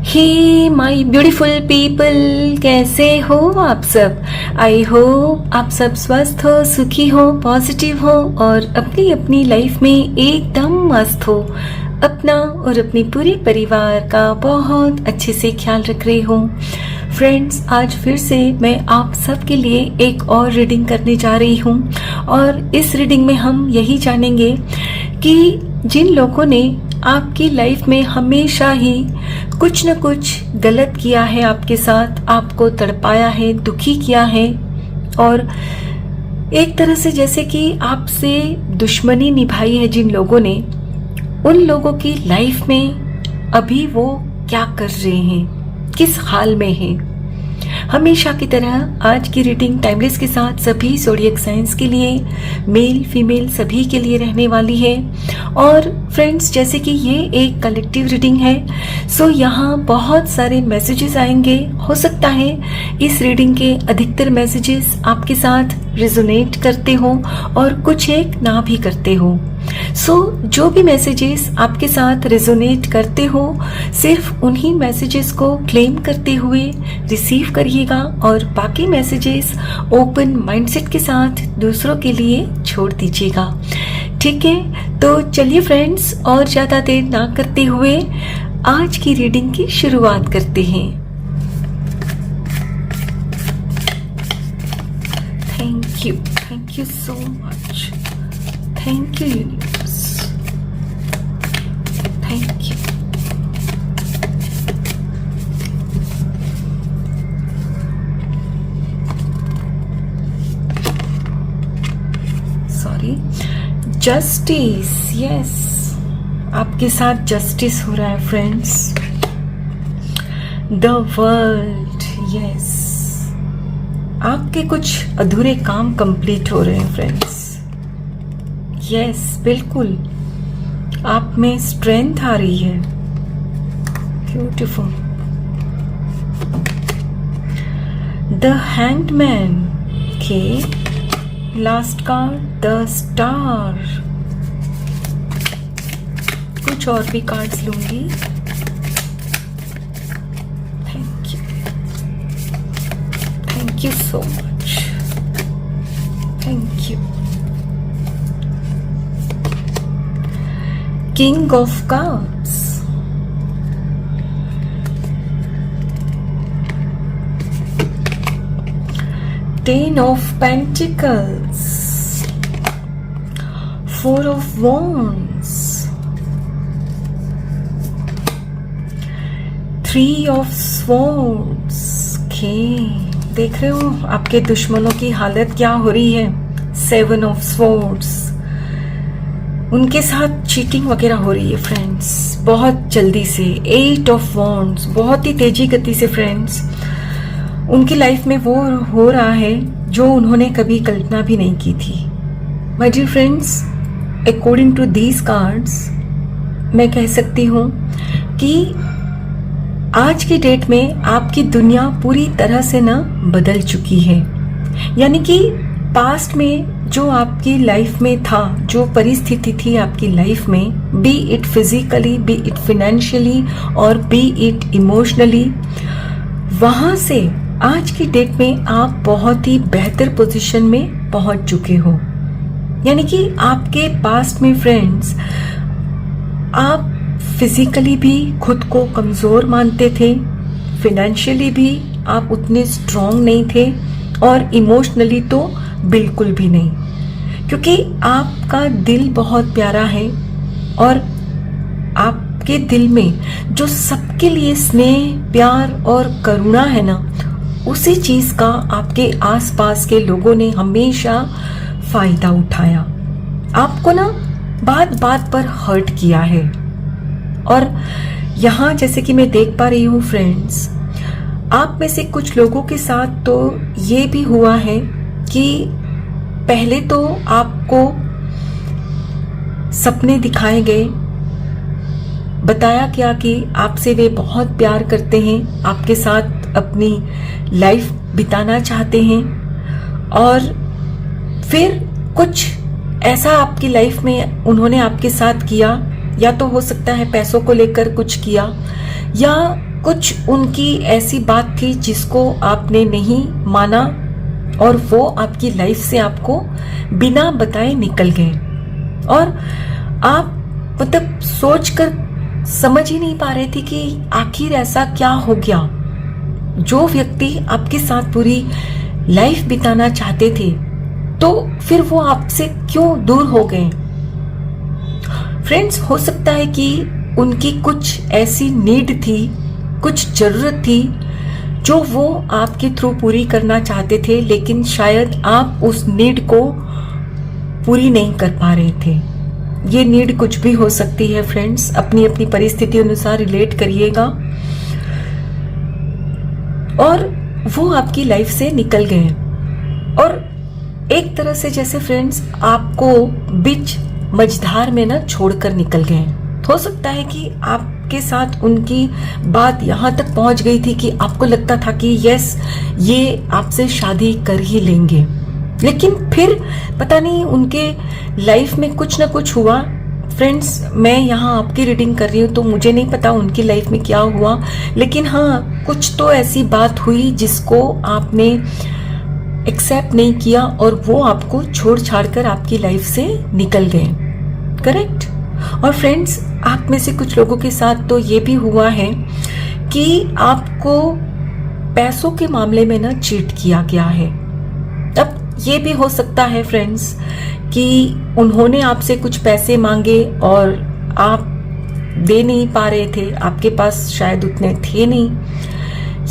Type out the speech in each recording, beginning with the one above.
Hey my beautiful people, कैसे हो आप सब। आई होप आप सब स्वस्थ हो, सुखी हो, पॉजिटिव हो और अपनी अपनी लाइफ में एकदम मस्त हो। अपना और अपने पूरे परिवार का बहुत अच्छे से ख्याल रख रही हूँ। फ्रेंड्स, आज फिर से मैं आप सबके लिए एक और रीडिंग करने जा रही हूँ और इस रीडिंग में हम यही जानेंगे कि जिन लोगों ने आपकी लाइफ में हमेशा ही कुछ न कुछ गलत किया है, आपके साथ आपको तड़पाया है, दुखी किया है और एक तरह से जैसे कि आपसे दुश्मनी निभाई है जिन लोगों ने, उन लोगों की लाइफ में अभी वो क्या कर रहे हैं, किस हाल में हैं। हमेशा की तरह आज की रीडिंग टाइमलेस के साथ सभी ज़ोडिएक साइंस के लिए, मेल फीमेल सभी के लिए रहने वाली है। और फ्रेंड्स, जैसे कि ये एक कलेक्टिव रीडिंग है, सो यहाँ बहुत सारे मैसेजेस आएंगे। हो सकता है इस रीडिंग के अधिकतर मैसेजेस आपके साथ रिजोनेट करते हो और कुछ एक ना भी करते हो। सो जो भी मैसेजेस आपके साथ रेजोनेट करते हो, सिर्फ उन्हीं मैसेजेस को क्लेम करते हुए रिसीव करिएगा और बाकी मैसेजेस ओपन माइंडसेट के साथ दूसरों के लिए छोड़ दीजिएगा। ठीक है, तो चलिए फ्रेंड्स, और ज़्यादा देर ना करते हुए आज की रीडिंग की शुरुआत करते हैं। Thank you so much. Thank you, universe. Thank you. Sorry. Justice. Yes. आपके साथ जस्टिस हो रहा है फ्रेंड्स। The world. Yes. आपके कुछ अधूरे काम कंप्लीट हो रहे हैं फ्रेंड्स। यस, बिल्कुल आप में स्ट्रेंथ आ रही है। ब्यूटीफुल। द हैंग्ड मैन के लास्ट कार्ड, द स्टार। कुछ और भी कार्ड्स लूंगी। Thank you so much. Thank you. King of Cups, Ten of Pentacles, Four of Wands, Three of Swords। देख रहे हो आपके दुश्मनों की हालत क्या हो रही है। Seven of Swords, उनके साथ चीटिंग वगैरह हो रही है फ्रेंड्स, बहुत जल्दी से। एट ऑफ वॉन्ड्स, बहुत ही तेजी गति से फ्रेंड्स उनकी लाइफ में वो हो रहा है जो उन्होंने कभी कल्पना भी नहीं की थी। My dear friends, according to these cards मैं कह सकती हूँ कि आज की डेट में आपकी दुनिया पूरी तरह से ना बदल चुकी है। यानी कि पास्ट में जो आपकी लाइफ में था, जो परिस्थिति थी आपकी लाइफ में, B it physically, B it financially और बी इट इमोशनली, वहां से आज की डेट में आप बहुत ही बेहतर पोजीशन में पहुंच चुके हो। यानी कि आपके पास्ट में फ्रेंड्स आप फिजिकली भी खुद को कमजोर मानते थे, फाइनेंशियली भी आप उतने स्ट्रांग नहीं थे और इमोशनली तो बिल्कुल भी नहीं, क्योंकि आपका दिल बहुत प्यारा है और आपके दिल में जो सबके लिए स्नेह, प्यार और करुणा है ना, उसी चीज का आपके आसपास के लोगों ने हमेशा फायदा उठाया। आपको ना बात बात पर हर्ट किया है। और यहाँ जैसे कि मैं देख पा रही हूँ फ्रेंड्स, आप में से कुछ लोगों के साथ तो ये भी हुआ है कि पहले तो आपको सपने दिखाए गए, बताया गया कि आपसे वे बहुत प्यार करते हैं, आपके साथ अपनी लाइफ बिताना चाहते हैं, और फिर कुछ ऐसा आपकी लाइफ में उन्होंने आपके साथ किया, या तो हो सकता है पैसों को लेकर कुछ किया, या कुछ उनकी ऐसी बात थी जिसको आपने नहीं माना और वो आपकी लाइफ से आपको बिना बताए निकल गए, और आप मतलब सोचकर समझ ही नहीं पा रहे थे कि आखिर ऐसा क्या हो गया। जो व्यक्ति आपके साथ पूरी लाइफ बिताना चाहते थे, तो फिर वो आपसे क्यों दूर हो गए। फ्रेंड्स, हो सकता है कि उनकी कुछ ऐसी नीड थी, कुछ जरूरत थी जो वो आपके थ्रू पूरी करना चाहते थे, लेकिन शायद आप उस नीड को पूरी नहीं कर पा रहे थे। ये नीड कुछ भी हो सकती है फ्रेंड्स, अपनी अपनी परिस्थिति अनुसार रिलेट करिएगा। और वो आपकी लाइफ से निकल गए और एक तरह से जैसे फ्रेंड्स आपको बीच मझधार में ना छोड़कर निकल गए। हो सकता है कि आपके साथ उनकी बात यहाँ तक पहुंच गई थी कि आपको लगता था कि यस, ये आपसे शादी कर ही लेंगे, लेकिन फिर पता नहीं उनके लाइफ में कुछ ना कुछ हुआ। फ्रेंड्स, मैं यहाँ आपकी रीडिंग कर रही हूँ तो मुझे नहीं पता उनकी लाइफ में क्या हुआ, लेकिन हाँ, कुछ तो ऐसी बात हुई जिसको आपने एक्सेप्ट नहीं किया और वो आपको छोड़ छाड़ कर आपकी लाइफ से निकल गए। करेक्ट। और फ्रेंड्स, आप में से कुछ लोगों के साथ तो ये भी हुआ है कि आपको पैसों के मामले में ना चीट किया गया है। अब ये भी हो सकता है फ्रेंड्स कि उन्होंने आपसे कुछ पैसे मांगे और आप दे नहीं पा रहे थे, आपके पास शायद उतने थे नहीं,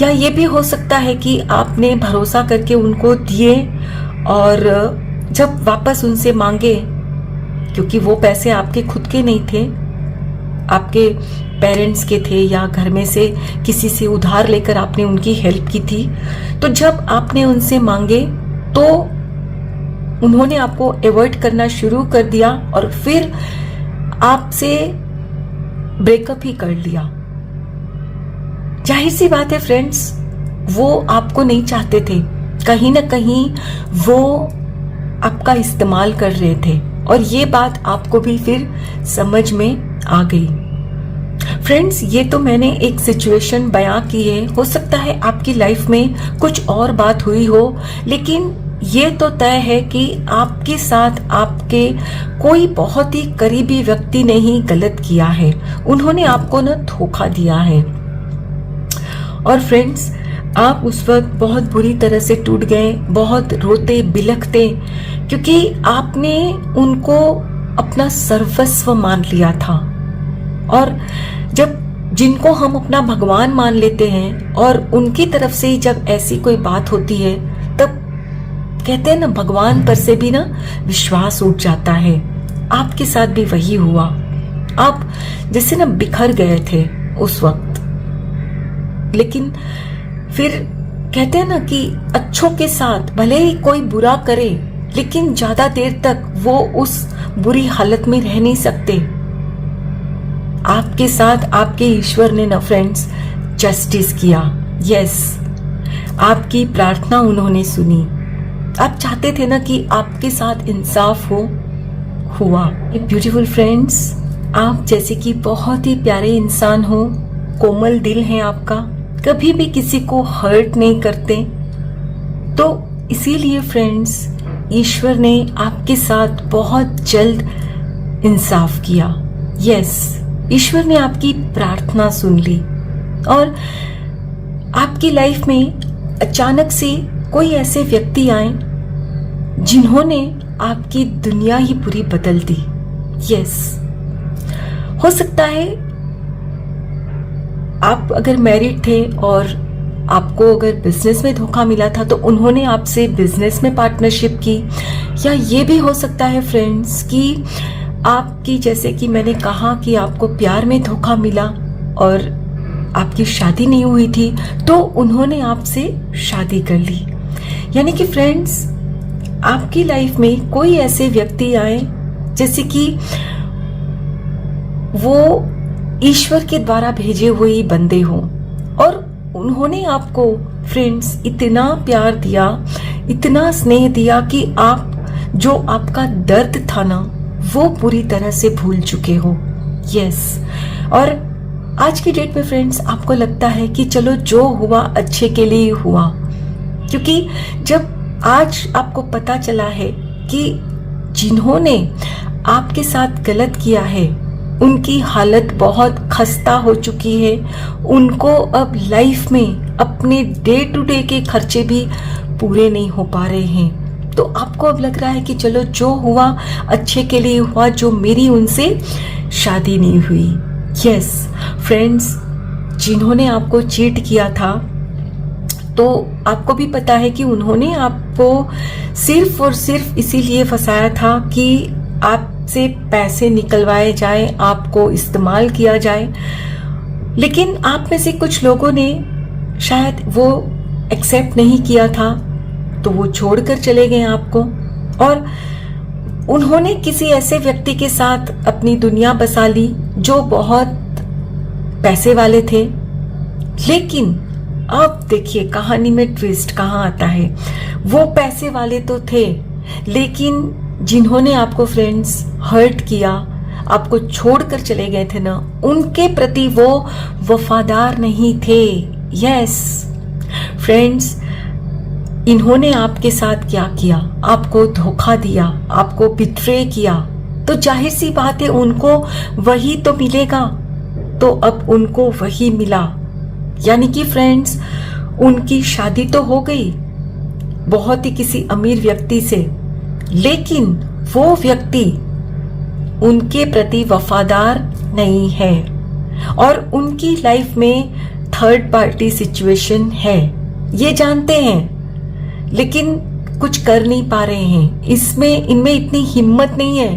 या ये भी हो सकता है कि आपने भरोसा करके उनको दिए और जब वापस उनसे मांगे, क्योंकि वो पैसे आपके खुद के नहीं थे, आपके पेरेंट्स के थे या घर में से किसी से उधार लेकर आपने उनकी हेल्प की थी, तो जब आपने उनसे मांगे तो उन्होंने आपको अवॉइड करना शुरू कर दिया और फिर आपसे ब्रेकअप ही कर लिया। जाहिर सी बात है फ्रेंड्स, वो आपको नहीं चाहते थे, कहीं ना कहीं वो आपका इस्तेमाल कर रहे थे और ये बात आपको भी फिर समझ में आ गई। फ्रेंड्स, ये तो मैंने एक सिचुएशन बयां की है, हो सकता है आपकी लाइफ में कुछ और बात हुई हो, लेकिन ये तो तय है कि आपके साथ आपके कोई बहुत ही करीबी व्यक्ति ने ही गलत किया है, उन्होंने आपको ना धोखा दिया है। और फ्रेंड्स, आप उस वक्त बहुत बुरी तरह से टूट गए, बहुत रोते बिलखते, क्योंकि आपने उनको अपना सर्वस्व मान लिया था। और जब जिनको हम अपना भगवान मान लेते हैं और उनकी तरफ से ही जब ऐसी कोई बात होती है, तब कहते हैं ना, भगवान पर से भी ना विश्वास उठ जाता है। आपके साथ भी वही हुआ, आप जैसे ना बिखर गए थे उस वक्त। लेकिन फिर कहते हैं ना कि अच्छों के साथ भले ही कोई बुरा करे, लेकिन ज्यादा देर तक वो उस बुरी हालत में रह नहीं सकते। आपके साथ आपके ईश्वर ने ना फ्रेंड्स जस्टिस किया। यस, आपकी प्रार्थना उन्होंने सुनी। आप चाहते थे ना कि आपके साथ इंसाफ हो, हुआ। ब्यूटीफुल फ्रेंड्स, आप जैसे कि बहुत ही प्यारे इंसान हो, कोमल दिल है आपका, कभी भी किसी को हर्ट नहीं करते, तो इसीलिए फ्रेंड्स ईश्वर ने आपके साथ बहुत जल्द इंसाफ किया। यस, ईश्वर ने आपकी प्रार्थना सुन ली और आपकी लाइफ में अचानक से कोई ऐसे व्यक्ति आए जिन्होंने आपकी दुनिया ही पूरी बदल दी। यस, हो सकता है आप अगर मैरिड थे और आपको अगर बिजनेस में धोखा मिला था तो उन्होंने आपसे बिजनेस में पार्टनरशिप की, या ये भी हो सकता है फ्रेंड्स कि आपकी, जैसे कि मैंने कहा कि आपको प्यार में धोखा मिला और आपकी शादी नहीं हुई थी तो उन्होंने आपसे शादी कर ली। यानी कि फ्रेंड्स, आपकी लाइफ में कोई ऐसे व्यक्ति आए जैसे कि वो ईश्वर के द्वारा भेजे हुए बंदे हों और उन्होंने आपको फ्रेंड्स इतना प्यार दिया, इतना स्नेह दिया कि आप जो आपका दर्द था ना वो पूरी तरह से भूल चुके हो। यस, और आज की डेट में फ्रेंड्स आपको लगता है कि चलो जो हुआ अच्छे के लिए हुआ, क्योंकि जब आज आपको पता चला है कि जिन्होंने आपके साथ गलत किया है उनकी हालत बहुत खस्ता हो चुकी है, उनको अब लाइफ में अपने डे टू डे के खर्चे भी पूरे नहीं हो पा रहे हैं, तो आपको अब लग रहा है कि चलो जो हुआ अच्छे के लिए हुआ, जो मेरी उनसे शादी नहीं हुई। यस फ्रेंड्स, जिन्होंने आपको चीट किया था तो आपको भी पता है कि उन्होंने आपको सिर्फ और सिर्फ इसीलिए फंसाया था कि आपसे पैसे निकलवाए जाए, आपको इस्तेमाल किया जाए। लेकिन आप में से कुछ लोगों ने शायद वो एक्सेप्ट नहीं किया था, तो वो छोड़कर चले गए आपको, और उन्होंने किसी ऐसे व्यक्ति के साथ अपनी दुनिया बसा ली जो बहुत पैसे वाले थे। लेकिन अब देखिए कहानी में ट्विस्ट कहाँ आता है। वो पैसे वाले तो थे, लेकिन जिन्होंने आपको फ्रेंड्स हर्ट किया, आपको छोड़कर चले गए थे ना, उनके प्रति वो वफादार नहीं थे। यस फ्रेंड्स, इन्होंने आपके साथ क्या किया, आपको धोखा दिया, आपको बिट्रे किया, तो जाहिर सी बात है उनको वही तो मिलेगा। तो अब उनको वही मिला, यानी कि फ्रेंड्स उनकी शादी तो हो गई बहुत ही किसी अमीर व्यक्ति से, लेकिन वो व्यक्ति उनके प्रति वफादार नहीं है और उनकी लाइफ में थर्ड पार्टी सिचुएशन है, ये जानते हैं लेकिन कुछ कर नहीं पा रहे हैं। इनमें इतनी हिम्मत नहीं है,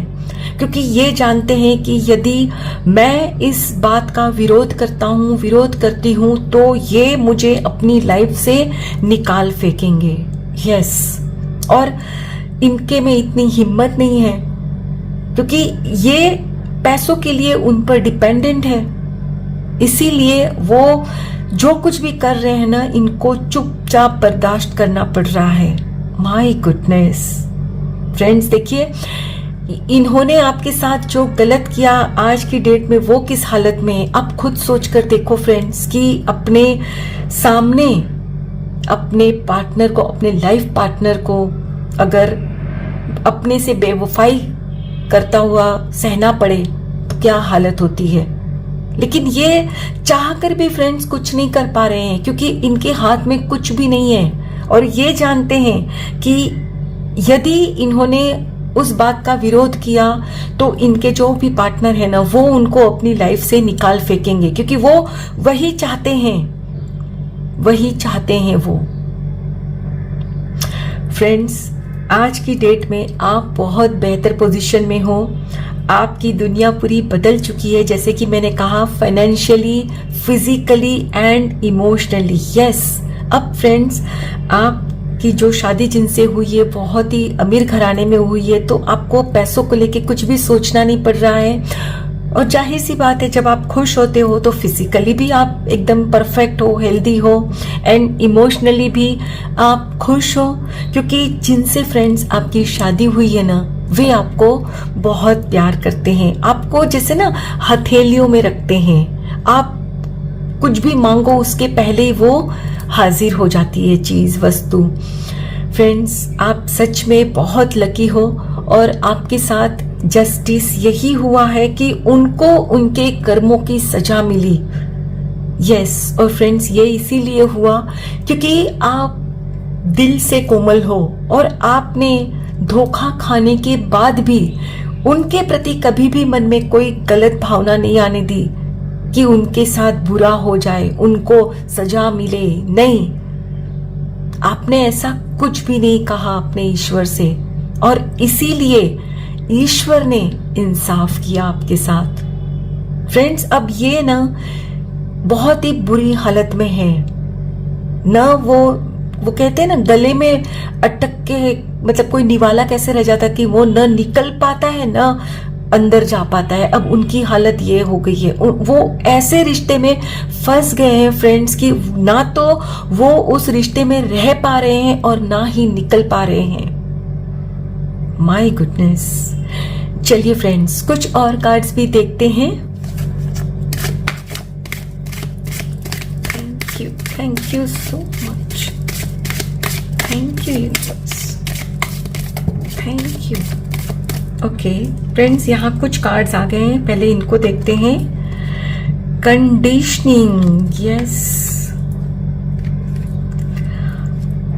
क्योंकि ये जानते हैं कि यदि मैं इस बात का विरोध करती हूँ तो ये मुझे अपनी लाइफ से निकाल फेंकेंगे। यस, और इनके में इतनी हिम्मत नहीं है क्योंकि ये पैसों के लिए उन पर डिपेंडेंट है, इसीलिए वो जो कुछ भी कर रहे हैं ना, इनको चुपचाप बर्दाश्त करना पड़ रहा है। माय गुडनेस फ्रेंड्स, देखिए इन्होंने आपके साथ जो गलत किया आज की डेट में वो किस हालत में है। आप खुद सोच कर देखो फ्रेंड्स कि अपने सामने अपने पार्टनर को, अपने लाइफ पार्टनर को अगर अपने से बेवफाई करता हुआ सहना पड़े तो क्या हालत होती है। लेकिन ये चाह कर भी फ्रेंड्स कुछ नहीं कर पा रहे हैं, क्योंकि इनके हाथ में कुछ भी नहीं है और ये जानते हैं कि यदि इन्होंने उस बात का विरोध किया तो इनके जो भी पार्टनर है ना, वो उनको अपनी लाइफ से निकाल फेंकेंगे, क्योंकि वो वही चाहते हैं वो। फ्रेंड्स, आज की डेट में आप बहुत बेहतर पोजीशन में हो, आपकी दुनिया पूरी बदल चुकी है, जैसे कि मैंने कहा financially, physically and emotionally. Yes, अब फ्रेंड्स आपकी जो शादी जिनसे हुई है बहुत ही अमीर घराने में हुई है, तो आपको पैसों को लेके कुछ भी सोचना नहीं पड़ रहा है। और जाहिर सी बात है जब आप खुश होते हो तो फिजिकली भी आप एकदम परफेक्ट हो, हेल्दी हो एंड इमोशनली भी आप खुश हो, क्योंकि जिनसे फ्रेंड्स आपकी शादी हुई है ना, वे आपको बहुत प्यार करते हैं, आपको जैसे ना हथेलियों में रखते हैं। आप कुछ भी मांगो उसके पहले ही वो हाजिर हो जाती है चीज, वस्तु। फ्रेंड्स, आप सच में बहुत लकी हो और आपके साथ जस्टिस यही हुआ है कि उनको उनके कर्मों की सजा मिली। यस, और फ्रेंड्स ये इसीलिए हुआ क्योंकि आप दिल से कोमल हो और आपने धोखा खाने के बाद भी उनके प्रति कभी भी मन में कोई गलत भावना नहीं आने दी कि उनके साथ बुरा हो जाए, उनको सजा मिले। नहीं, आपने ऐसा कुछ भी नहीं कहा अपने ईश्वर से और इसीलिए ईश्वर ने इंसाफ किया आपके साथ। फ्रेंड्स, अब ये ना बहुत ही बुरी हालत में है ना, वो कहते हैं ना गले में अटक के, मतलब कोई निवाला कैसे रह जाता कि वो न निकल पाता है न अंदर जा पाता है। अब उनकी हालत ये हो गई है, वो ऐसे रिश्ते में फंस गए हैं फ्रेंड्स कि ना तो वो उस रिश्ते में रह पा रहे हैं और ना ही निकल पा रहे हैं। My goodness. चलिए फ्रेंड्स, कुछ और कार्ड्स भी देखते हैं। you so much. Thank you universe. Thank you. Okay friends, यहाँ कुछ कार्ड्स आ गए हैं, पहले इनको देखते हैं. Conditioning, yes.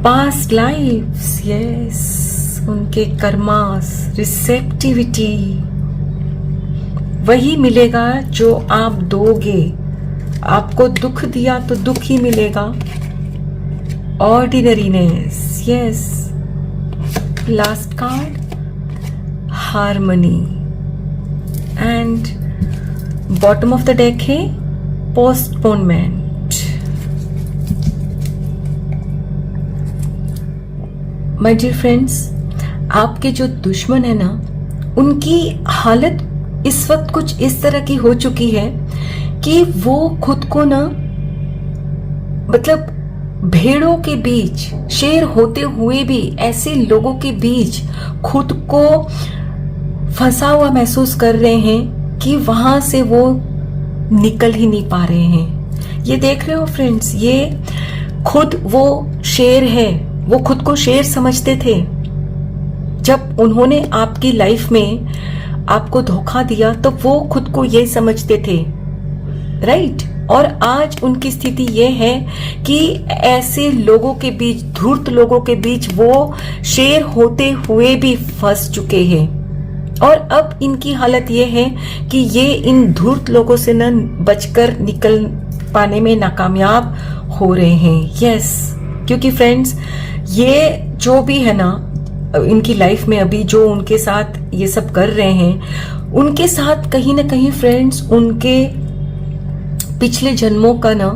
Past lifes, yes. उनके कर्मास, रिसेप्टिविटी, वही मिलेगा जो आप दोगे. आपको दुख दिया तो दुख ही मिलेगा. Ordinariness, yes. Last card, harmony. And bottom of the deck है पोस्टपोनमेंट. माय डियर फ्रेंड्स, आपके जो दुश्मन है ना, उनकी हालत इस वक्त कुछ इस तरह की हो चुकी है कि वो खुद को ना, मतलब भेड़ों के बीच, शेर होते हुए भी ऐसे लोगों के बीच खुद को फंसा हुआ महसूस कर रहे हैं कि वहां से वो निकल ही नहीं पा रहे हैं. ये देख रहे हो फ्रेंड्स, ये खुद वो शेर है. वो खुद को शेर समझते थे. जब उन्होंने आपकी लाइफ में आपको धोखा दिया तो वो खुद को ये समझते थे, राइट. और आज उनकी स्थिति ये है कि ऐसे लोगों के बीच, धूर्त लोगों के बीच वो शेर होते हुए भी फंस चुके हैं. और अब इनकी हालत ये है कि ये इन धूर्त लोगों से न बचकर निकल पाने में नाकामयाब हो रहे हैं. यस, क्योंकि फ्रेंड्स, ये जो भी है ना इनकी लाइफ में अभी जो उनके साथ ये सब कर रहे हैं, उनके साथ कहीं ना कहीं फ्रेंड्स उनके पिछले जन्मों का ना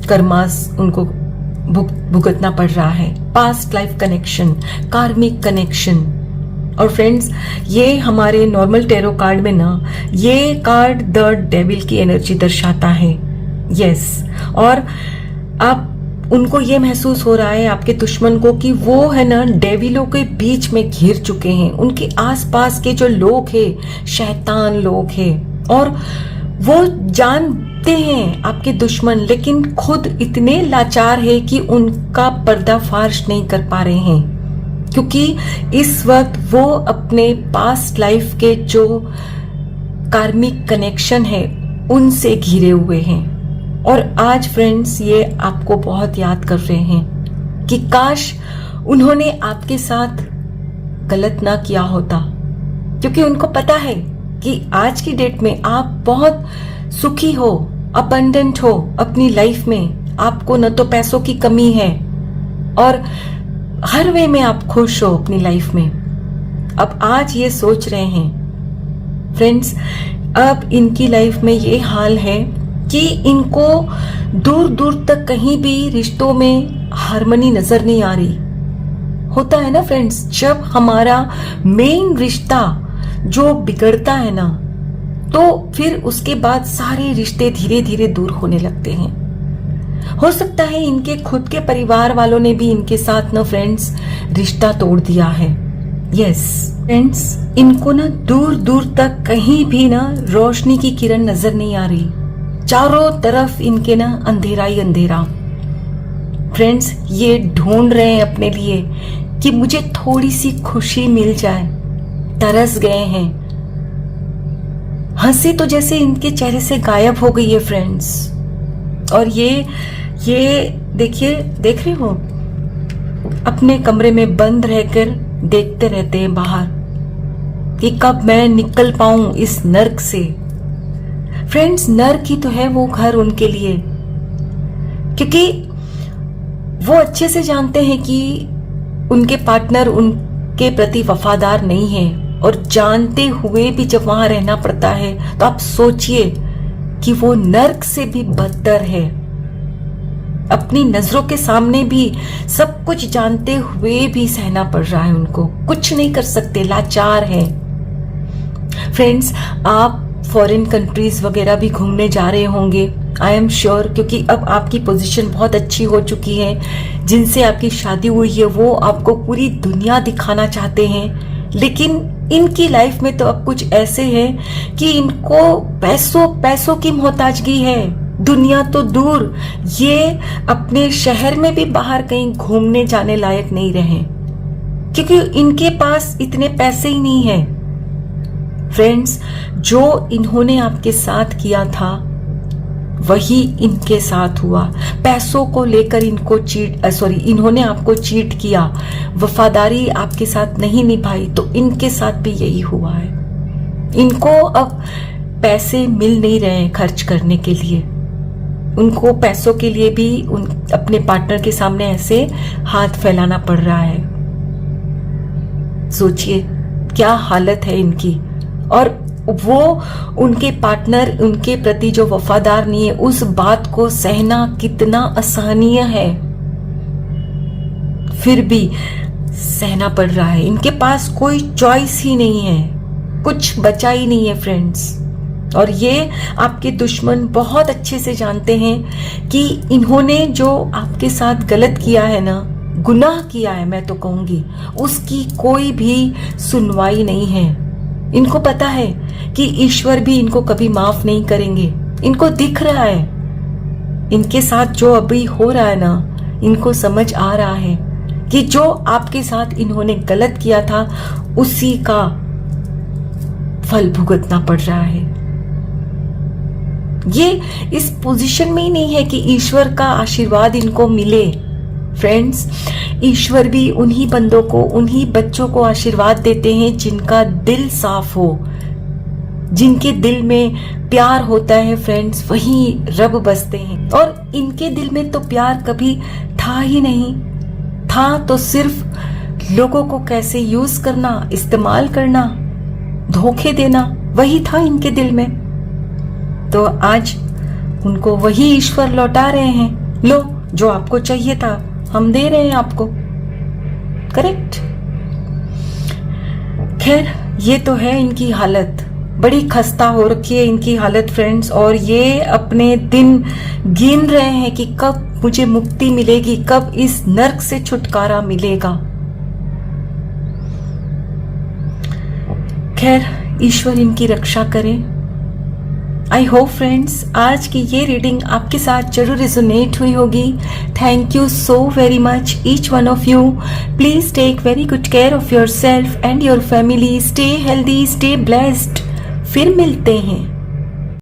कर्मास उनको भुगतना पड़ रहा है. Past life connection, karmic connection. और फ्रेंड्स, ये हमारे नॉर्मल टैरो कार्ड में ना, ये कार्ड द डेविल की एनर्जी दर्शाता है. यस, और आप उनको ये महसूस हो रहा है, आपके दुश्मन को, कि वो है ना डेविलों के बीच में घिर चुके हैं. उनके आसपास के जो लोग हैं शैतान लोग हैं, और वो जानते हैं आपके दुश्मन, लेकिन खुद इतने लाचार है कि उनका पर्दाफाश नहीं कर पा रहे हैं. क्योंकि इस वक्त वो अपने पास्ट लाइफ के जो कार्मिक कनेक्शन है उनसे घिरे हुए हैं. और आज फ्रेंड्स, ये आपको बहुत याद कर रहे हैं कि काश उन्होंने आपके साथ गलत ना किया होता. क्योंकि उनको पता है कि आज की डेट में आप बहुत सुखी हो, अबंडेंट हो अपनी लाइफ में. आपको न तो पैसों की कमी है और हर वे में आप खुश हो अपनी लाइफ में. अब आज ये सोच रहे हैं फ्रेंड्स, अब इनकी लाइफ में ये हाल है कि इनको दूर दूर तक कहीं भी रिश्तों में हार्मनी नजर नहीं आ रही. होता है ना फ्रेंड्स, जब हमारा मेन रिश्ता जो बिगड़ता है ना, तो फिर उसके बाद सारे रिश्ते धीरे धीरे दूर होने लगते हैं. हो सकता है इनके खुद के परिवार वालों ने भी इनके साथ ना फ्रेंड्स रिश्ता तोड़ दिया है. यस फ्रेंड्स, इनको ना दूर दूर तक कहीं भी ना रोशनी की किरण नजर नहीं आ रही. चारों तरफ इनके ना अंधेरा ही अंधेरा. फ्रेंड्स, ये ढूंढ रहे हैं अपने लिए कि मुझे थोड़ी सी खुशी मिल जाए. तरस गए हैं. हंसी तो जैसे इनके चेहरे से गायब हो गई है फ्रेंड्स. और ये देखिए, देख रहे हो, अपने कमरे में बंद रहकर देखते रहते हैं बाहर कि कब मैं निकल पाऊं इस नर्क से. फ्रेंड्स, नर्क ही तो है वो घर उनके लिए. क्योंकि वो अच्छे से जानते हैं कि उनके पार्टनर उनके प्रति वफादार नहीं है. और जानते हुए भी जब वहां रहना पड़ता है तो आप सोचिए कि वो नर्क से भी बदतर है. अपनी नजरों के सामने भी सब कुछ जानते हुए भी सहना पड़ रहा है उनको. कुछ नहीं कर सकते, लाचार है. फ्रेंड्स, आप फॉरेन कंट्रीज वगैरह भी घूमने जा रहे होंगे, आई एम श्योर, क्योंकि अब आपकी पोजीशन बहुत अच्छी हो चुकी है. जिनसे आपकी शादी हुई है वो आपको पूरी दुनिया दिखाना चाहते हैं. लेकिन इनकी लाइफ में तो अब कुछ ऐसे है कि इनको पैसों की मोहताजगी है. दुनिया तो दूर, ये अपने शहर में भी बाहर कहीं घूमने जाने लायक नहीं रहे, क्योंकि इनके पास इतने पैसे ही नहीं है। फ्रेंड्स, जो इन्होंने आपके साथ किया था वही इनके साथ हुआ। पैसों को लेकर इन्होंने आपको चीट किया, वफादारी आपके साथ नहीं निभाई, तो इनके साथ भी यही हुआ है। इनको अब पैसे मिल नहीं रहे हैं खर्च करने के लिए, उनको पैसों के लिए भी अपने पार्टनर के सामने ऐसे हाथ फैलाना पड़ रहा है। सोचिए क्या हालत है इनकी, और वो उनके पार्टनर उनके प्रति जो वफादार नहीं है, उस बात को सहना कितना असहनीय है, फिर भी सहना पड़ रहा है। इनके पास कोई चॉइस ही नहीं है, कुछ बचा ही नहीं है फ्रेंड्स। और ये आपके दुश्मन बहुत अच्छे से जानते हैं कि इन्होंने जो आपके साथ गलत किया है ना, गुनाह किया है मैं तो कहूंगी, उसकी कोई भी सुनवाई नहीं है। इनको पता है कि ईश्वर भी इनको कभी माफ नहीं करेंगे। इनको दिख रहा है इनके साथ जो अभी हो रहा है ना, इनको समझ आ रहा है कि जो आपके साथ इन्होंने गलत किया था उसी का फल भुगतना पड़ रहा है। ये इस पोजीशन में ही नहीं है कि ईश्वर का आशीर्वाद इनको मिले। फ्रेंड्स, ईश्वर भी उन्हीं बंदों को, उन्हीं बच्चों को आशीर्वाद देते हैं जिनका दिल साफ हो, जिनके दिल में प्यार होता है। फ्रेंड्स, वही रब बसते हैं, और इनके दिल में तो प्यार कभी था ही नहीं। था तो सिर्फ लोगों को कैसे यूज करना, इस्तेमाल करना, धोखे देना, वही था इनके दिल में। तो आज उनको वही ईश्वर लौटा रहे हैं। लो, जो आपको चाहिए था हम दे रहे हैं आपको। करेक्ट। खैर, ये तो है इनकी हालत, बड़ी खस्ता हो रखी है इनकी हालत फ्रेंड्स, और ये अपने दिन गिन रहे हैं कि कब मुझे मुक्ति मिलेगी, कब इस नर्क से छुटकारा मिलेगा। खैर, ईश्वर इनकी रक्षा करे। आई होप फ्रेंड्स आज की ये रीडिंग आपके साथ जरूर रिजोनेट हुई होगी। Thank you so very much each one of you. Please take very good care of yourself and your family. Stay healthy, stay blessed. फिर मिलते हैं।